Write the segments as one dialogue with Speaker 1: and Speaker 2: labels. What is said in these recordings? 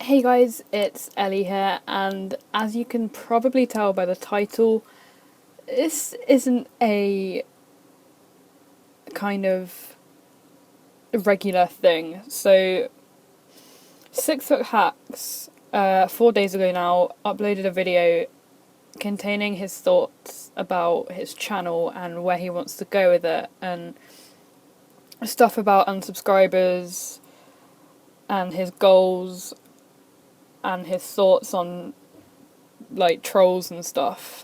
Speaker 1: Hey guys, it's Ellie here, and as you can probably tell by the title, this isn't a kind of regular thing. So, 6 Foot Hacks, 4 days ago now, uploaded a video containing his thoughts about his channel and where he wants to go with it, and stuff about unsubscribers and his goals and his thoughts on like trolls and stuff.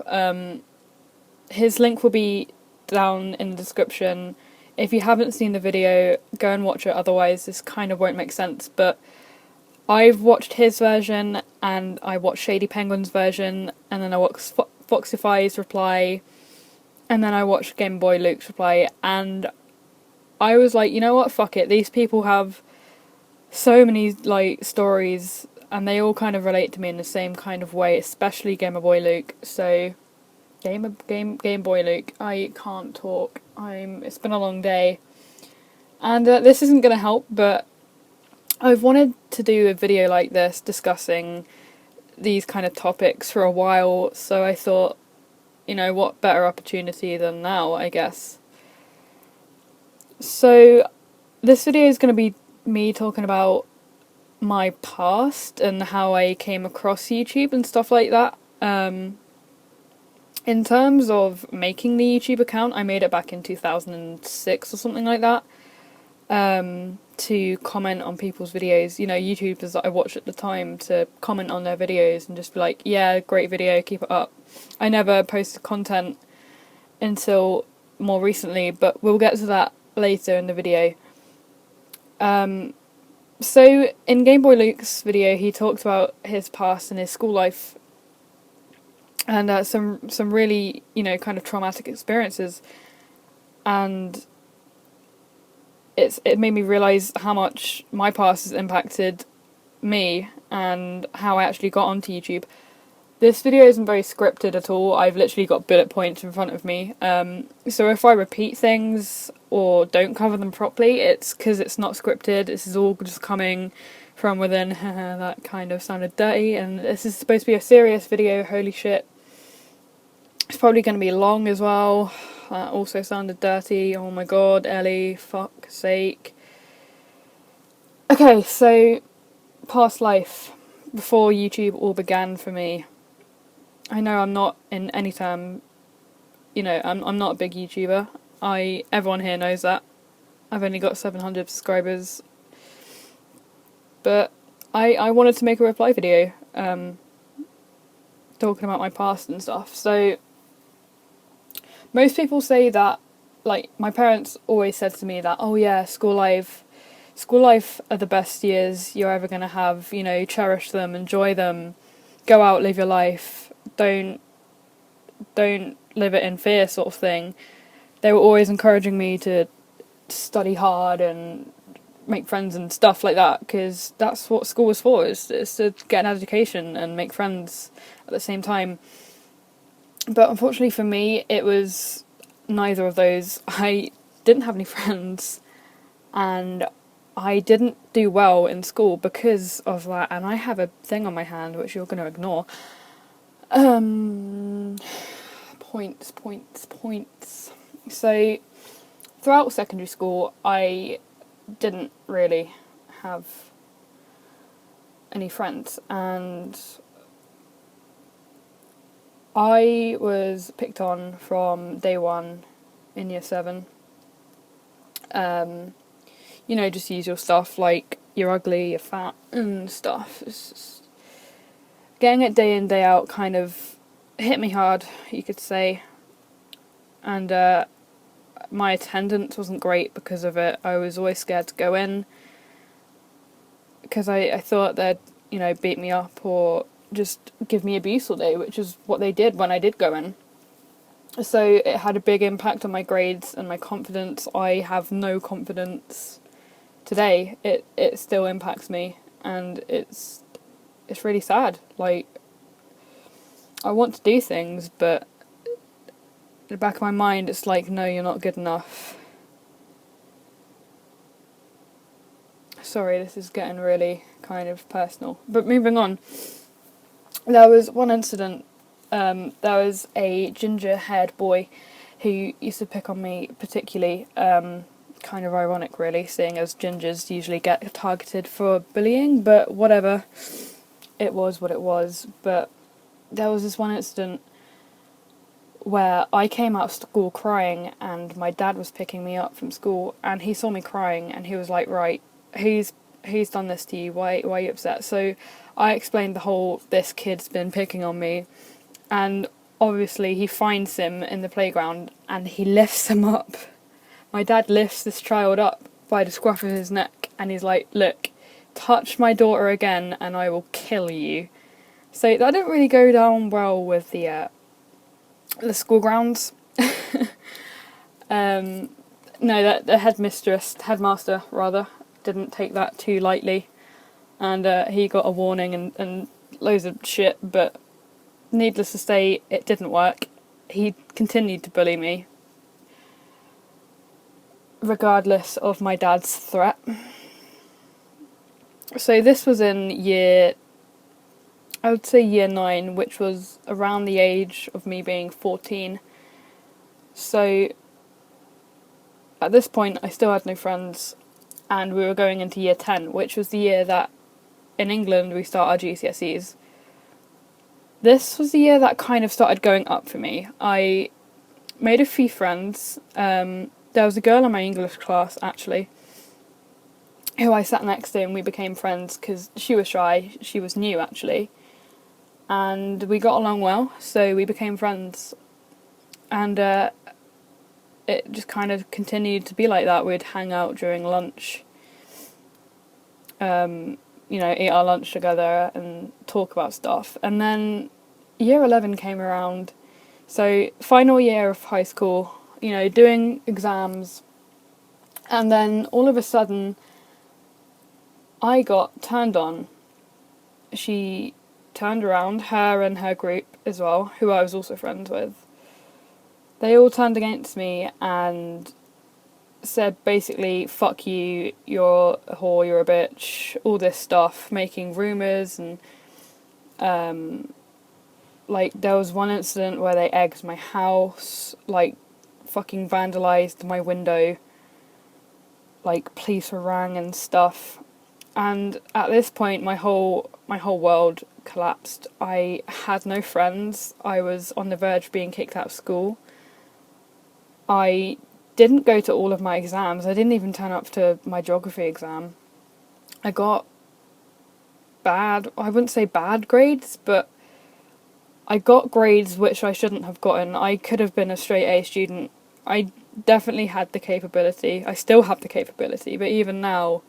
Speaker 1: His link will be down in the description. If you haven't seen the video, go and watch it, otherwise this kind of won't make sense. But I've watched his version, and I watched Shady Penguin's version, and then I watched Foxify's reply, and then I watched Game Boy Luke's reply, and I was like, you know what, fuck it, these people have so many like stories, and they all kind of relate to me in the same kind of way, especially Game Boy Luke. So Game Boy Luke, I can't talk. It's been a long day, and this isn't gonna help, but I've wanted to do a video like this discussing these kind of topics for a while, so I thought, you know, what better opportunity than now, I guess. So this video is going to be me talking about my past and how I came across YouTube and stuff like that. In terms of making the YouTube account, I made it back in 2006 or something like that, to comment on people's videos, you know, YouTubers that I watched at the time, to comment on their videos and just be like, yeah, great video, keep it up. I never posted content until more recently, but we'll get to that later in the video. So in Game Boy Luke's video, he talked about his past and his school life, and some really, you know, kind of traumatic experiences, and it made me realise how much my past has impacted me and how I actually got onto YouTube. This video isn't very scripted at all. I've literally got bullet points in front of me. So if I repeat things or don't cover them properly, it's because it's not scripted. This is all just coming from within. That kind of sounded dirty. And this is supposed to be a serious video. Holy shit. It's probably going to be long as well. That also sounded dirty. Oh my god, Ellie, fuck's sake. Okay, so past life, before YouTube all began for me. I know I'm not in any term, you know, I'm not a big YouTuber. Everyone here knows that. I've only got 700 subscribers. But I wanted to make a reply video, talking about my past and stuff. So most people say that, like, my parents always said to me that, oh yeah, school life are the best years you're ever going to have, you know, cherish them, enjoy them, go out, live your life, don't live it in fear, sort of thing. They were always encouraging me to study hard and make friends and stuff like that, because that's what school is for, is to get an education and make friends at the same time. But unfortunately for me, it was neither of those. I didn't have any friends, and I didn't do well in school because of that, and I have a thing on my hand which you're going to ignore. Points. So, throughout secondary school, I didn't really have any friends, and I was picked on from day one in year 7. You know, just usual stuff like you're ugly, you're fat, and stuff. It's just getting it day in, day out kind of hit me hard, you could say. And my attendance wasn't great because of it. I was always scared to go in because I thought they'd, you know, beat me up or just give me abuse all day, which is what they did when I did go in. So it had a big impact on my grades and my confidence. I have no confidence today. It still impacts me, and it's really sad. Like, I want to do things, but in the back of my mind it's like, no, you're not good enough. Sorry, this is getting really kind of personal. But moving on, there was one incident. There was a ginger-haired boy who used to pick on me particularly. Kind of ironic, really, seeing as gingers usually get targeted for bullying, but whatever. It was what it was. But there was this one incident where I came out of school crying, and my dad was picking me up from school, and he saw me crying, and he was like, right, who's done this to you? Why are you upset? So I explained the whole, this kid's been picking on me, and obviously he finds him in the playground, and he lifts him up. My dad lifts this child up by the scruff of his neck, and he's like, look, touch my daughter again and I will kill you. So that didn't really go down well with the school grounds. No, that the headmaster rather, didn't take that too lightly, and he got a warning and loads of shit, but needless to say, it didn't work. He continued to bully me, regardless of my dad's threat. So this was in I would say year 9, which was around the age of me being 14. So at this point I still had no friends, and we were going into year 10, which was the year that in England we start our GCSEs. This was the year that kind of started going up for me. I made a few friends. There was a girl in my English class, actually, who I sat next to, and we became friends because she was shy. She was new, actually. And we got along well, so we became friends. And it just kind of continued to be like that. We'd hang out during lunch, eat our lunch together and talk about stuff. And then year 11 came around, so final year of high school, doing exams, and then all of a sudden I got turned on. She turned around, her and her group as well, who I was also friends with. They all turned against me and said basically, fuck you, you're a whore, you're a bitch, all this stuff, making rumours, and there was one incident where they egged my house, fucking vandalised my window, police were rang and stuff. And at this point my whole world collapsed. I had no friends. I was on the verge of being kicked out of school. I didn't go to all of my exams. I didn't even turn up to my geography exam. I got I wouldn't say bad grades, but I got grades which I shouldn't have gotten. I could have been a straight A student. I definitely had the capability. I still have the capability, but even now,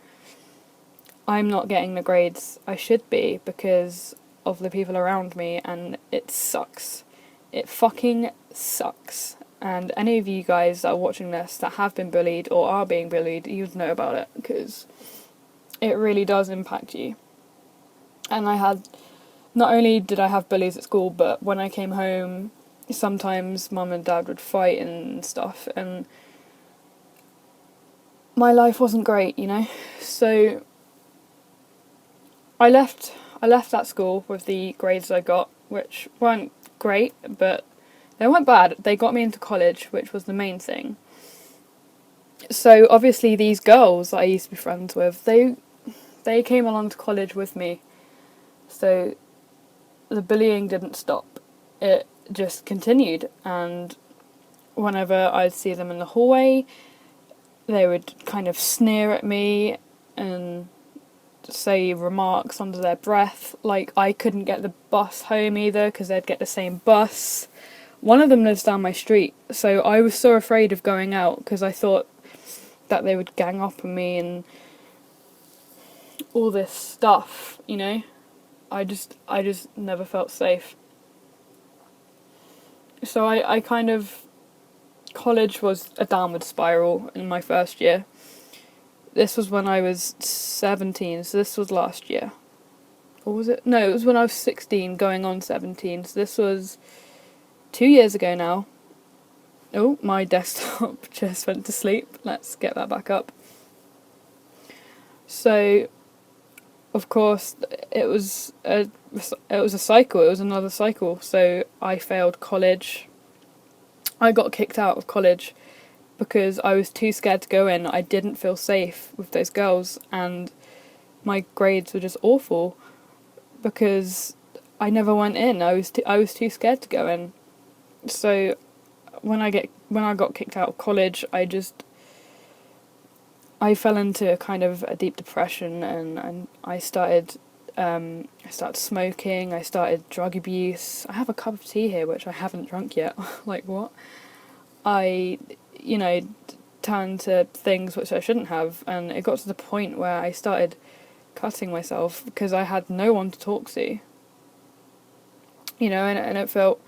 Speaker 1: I'm not getting the grades I should be because of the people around me, and it sucks. It fucking sucks. And any of you guys that are watching this that have been bullied or are being bullied, you'd know about it, because it really does impact you. And not only did I have bullies at school, but when I came home, sometimes mum and dad would fight and stuff, and my life wasn't great, So I left that school with the grades I got, which weren't great, but they weren't bad. They got me into college, which was the main thing. So obviously these girls that I used to be friends with, they came along to college with me. So the bullying didn't stop. It just continued, and whenever I'd see them in the hallway, they would kind of sneer at me and say remarks under their breath. I couldn't get the bus home either because they'd get the same bus. One of them lives down my street, so I was so afraid of going out because I thought that they would gang up on me and all this stuff, I just never felt safe. So I kind of... College was a downward spiral in my first year. This was when I was 17, so this was last year. Or was it? No, it was when I was 16 going on 17, so this was 2 years ago now. Oh, my desktop just went to sleep. Let's get that back up. So of course, it was a cycle. It was another cycle. So I failed college. I got kicked out of college because I was too scared to go in. I didn't feel safe with those girls, and my grades were just awful because I never went in. I was too scared to go in. So when I got kicked out of college, I fell into kind of a deep depression, and I started smoking. I started drug abuse. I have a cup of tea here which I haven't drunk yet. Like, what? I, you know, turned to things which I shouldn't have, and it got to the point where I started cutting myself because I had no one to talk to. You know, and it felt,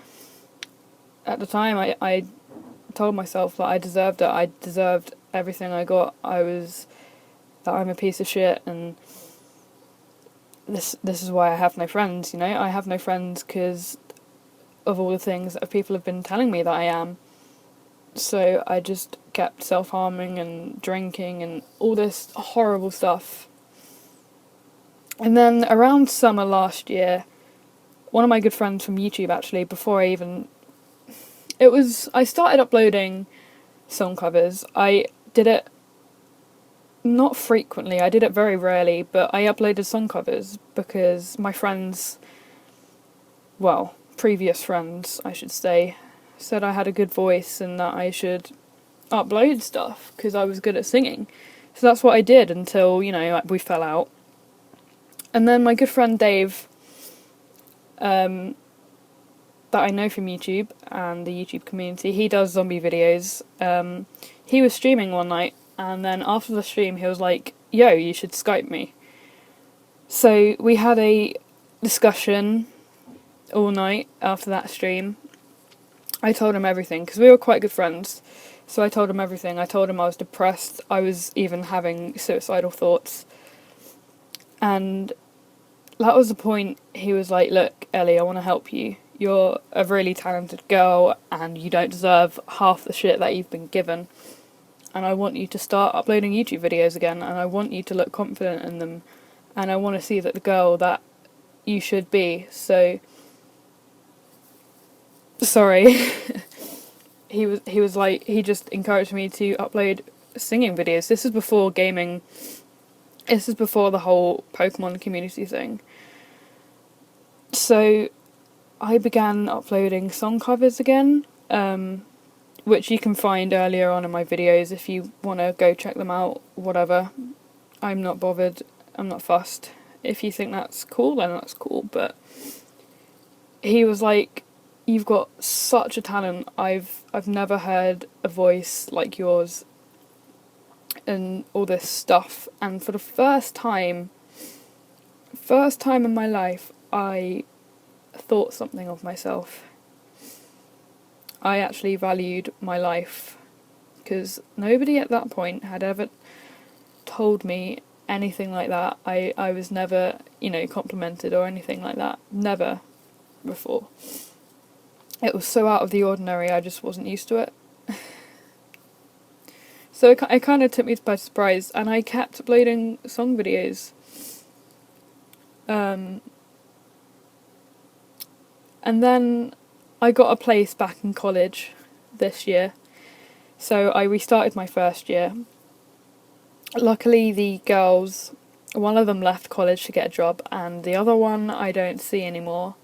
Speaker 1: at the time, I told myself that I deserved it. I deserved everything I got. That I'm a piece of shit, and this is why I have no friends. You know, I have no friends because of all the things that people have been telling me that I am. So I just kept self-harming and drinking and all this horrible stuff. And then around summer last year, one of my good friends from YouTube, actually, I started uploading song covers. I did it not frequently, I did it very rarely, but I uploaded song covers because my friends, well, previous friends, I should say, said I had a good voice and that I should upload stuff because I was good at singing. So that's what I did until, we fell out. And then my good friend Dave, that I know from YouTube and the YouTube community, he does zombie videos. He was streaming one night, and then after the stream he was like, yo, you should Skype me. So we had a discussion all night after that stream. I told him everything, because we were quite good friends. So I told him everything. I told him I was depressed. I was even having suicidal thoughts. And that was the point. He was like, look, Ellie, I want to help you. You're a really talented girl and you don't deserve half the shit that you've been given. And I want you to start uploading YouTube videos again, and I want you to look confident in them. And I want to see that the girl that you should be. So, sorry. He just encouraged me to upload singing videos. This is before gaming. This is before the whole Pokemon community thing. So I began uploading song covers again, which you can find earlier on in my videos if you want to go check them out, whatever. I'm not bothered. I'm not fussed. If you think that's cool, then that's cool. But he was like, you've got such a talent. I've never heard a voice like yours and all this stuff. And for the first time in my life, I thought something of myself. I actually valued my life, because nobody at that point had ever told me anything like that. I was never, complimented or anything like that. Never before. It was so out of the ordinary, I just wasn't used to it. So it kind of took me by surprise, and I kept uploading song videos. And then I got a place back in college this year, so I restarted my first year. Luckily, the girls, one of them left college to get a job, and the other one I don't see anymore.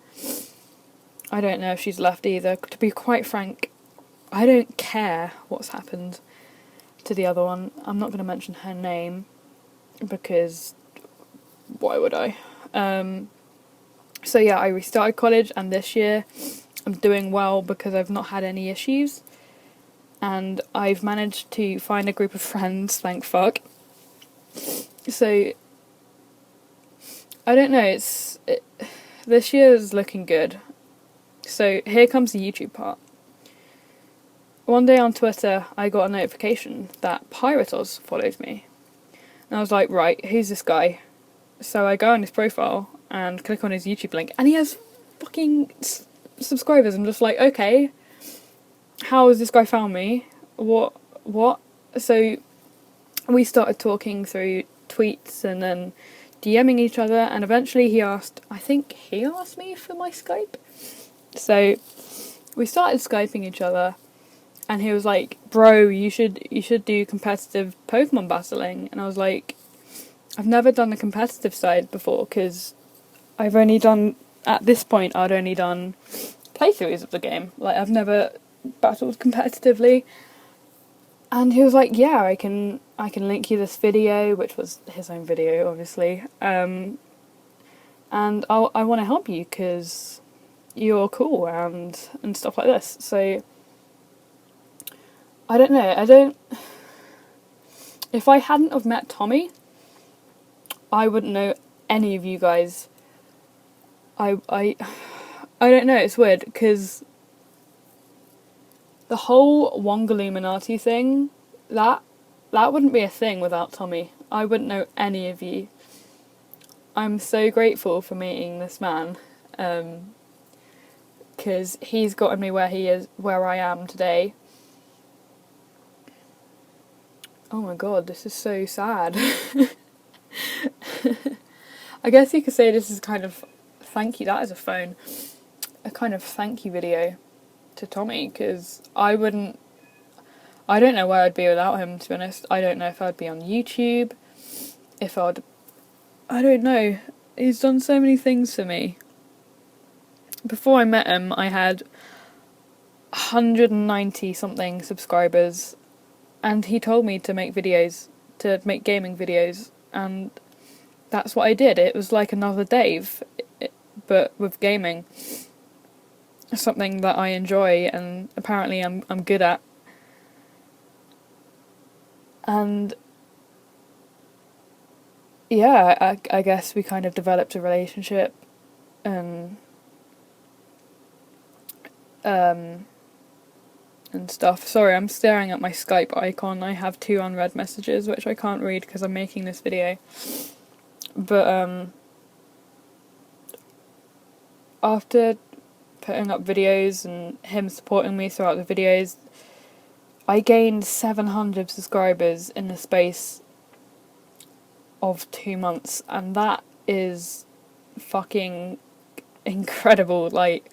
Speaker 1: I don't know if she's left either. To be quite frank, I don't care what's happened to the other one. I'm not going to mention her name, because why would I? So yeah, I restarted college, and this year I'm doing well because I've not had any issues, and I've managed to find a group of friends, thank fuck. So I don't know, this year is looking good. So here comes the YouTube part. One day on Twitter, I got a notification that Pyrotos followed me. And I was like, right, who's this guy? So I go on his profile and click on his YouTube link, and he has fucking subscribers. I'm just like, okay, how has this guy found me? What? So we started talking through tweets and then DMing each other, and eventually I think he asked me for my Skype. So we started Skyping each other, and he was like, bro, you should do competitive Pokemon battling. And I was like, I've never done the competitive side before, because I've only done, at this point, I'd only done playthroughs of the game. Like, I've never battled competitively. And he was like, yeah, I can link you this video, which was his own video, obviously. And I want to help you because you're cool and stuff like this. So, I don't know. If I hadn't have met Tommy, I wouldn't know any of you guys. I don't know, it's weird, because the whole Wongaluminati thing, that wouldn't be a thing without Tommy. I wouldn't know any of you. I'm so grateful for meeting this man, because he's gotten me where I am today. Oh my god, this is so sad. I guess you could say this is kind of thank you. That is a phone. A kind of thank you video to Tommy, because I don't know where I'd be without him, to be honest. I don't know if I'd be on YouTube, I don't know. He's done so many things for me. Before I met him, I had 190 something subscribers, and he told me to make gaming videos, and that's what I did. It was like another Dave, but with gaming. Something that I enjoy and apparently I'm good at. And yeah, I guess we kind of developed a relationship, and stuff. Sorry, I'm staring at my Skype icon. I have 2 unread messages which I can't read because I'm making this video. But after putting up videos and him supporting me throughout the videos, I gained 700 subscribers in the space of 2 months, and that is fucking incredible. Like,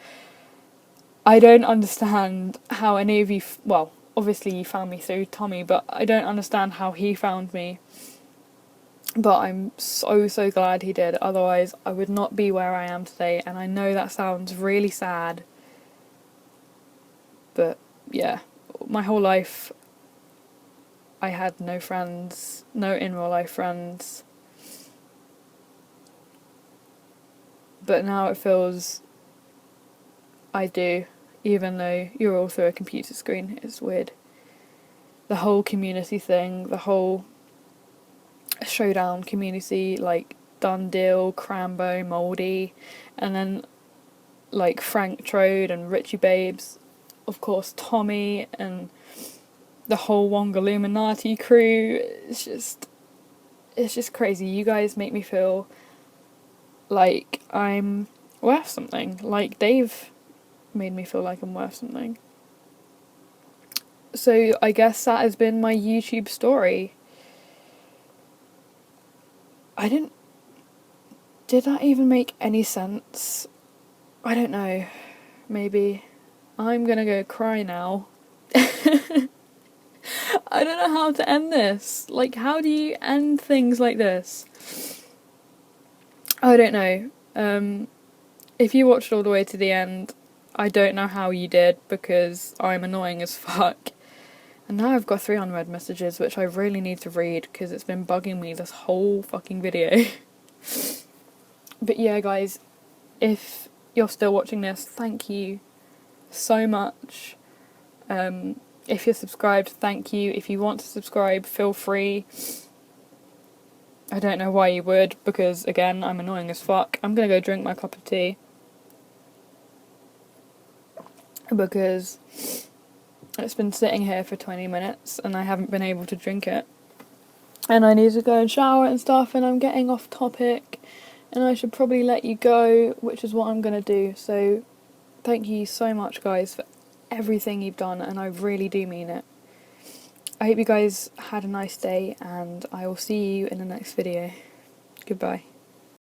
Speaker 1: I don't understand how any of you, well, obviously you found me through Tommy, but I don't understand how he found me. But I'm so glad he did, otherwise I would not be where I am today, and I know that sounds really sad. But yeah, my whole life I had no friends, no in real life friends. But now it feels I do, even though you're all through a computer screen. It's weird. The whole community thing, the whole showdown community, like Dundeel, Crambo, Mouldy, and then like Frank Trode and Richie Babes, of course Tommy, and the whole Wongaluminati crew. It's just crazy. You guys make me feel like I'm worth something, like Dave made me feel like I'm worth something. So I guess that has been my YouTube story. Did that even make any sense? I don't know. Maybe. I'm gonna go cry now. I don't know how to end this. Like, how do you end things like this? I don't know. If you watched all the way to the end, I don't know how you did, because I'm annoying as fuck. And now I've got 3 unread messages, which I really need to read, because it's been bugging me this whole fucking video. But yeah, guys, if you're still watching this, thank you so much. If you're subscribed, thank you. If you want to subscribe, feel free. I don't know why you would, because again, I'm annoying as fuck. I'm gonna go drink my cup of tea, because it's been sitting here for 20 minutes and I haven't been able to drink it. And I need to go and shower and stuff, and I'm getting off topic, and I should probably let you go, which is what I'm gonna do. So thank you so much, guys, for everything you've done, and I really do mean it. I hope you guys had a nice day, and I will see you in the next video. Goodbye.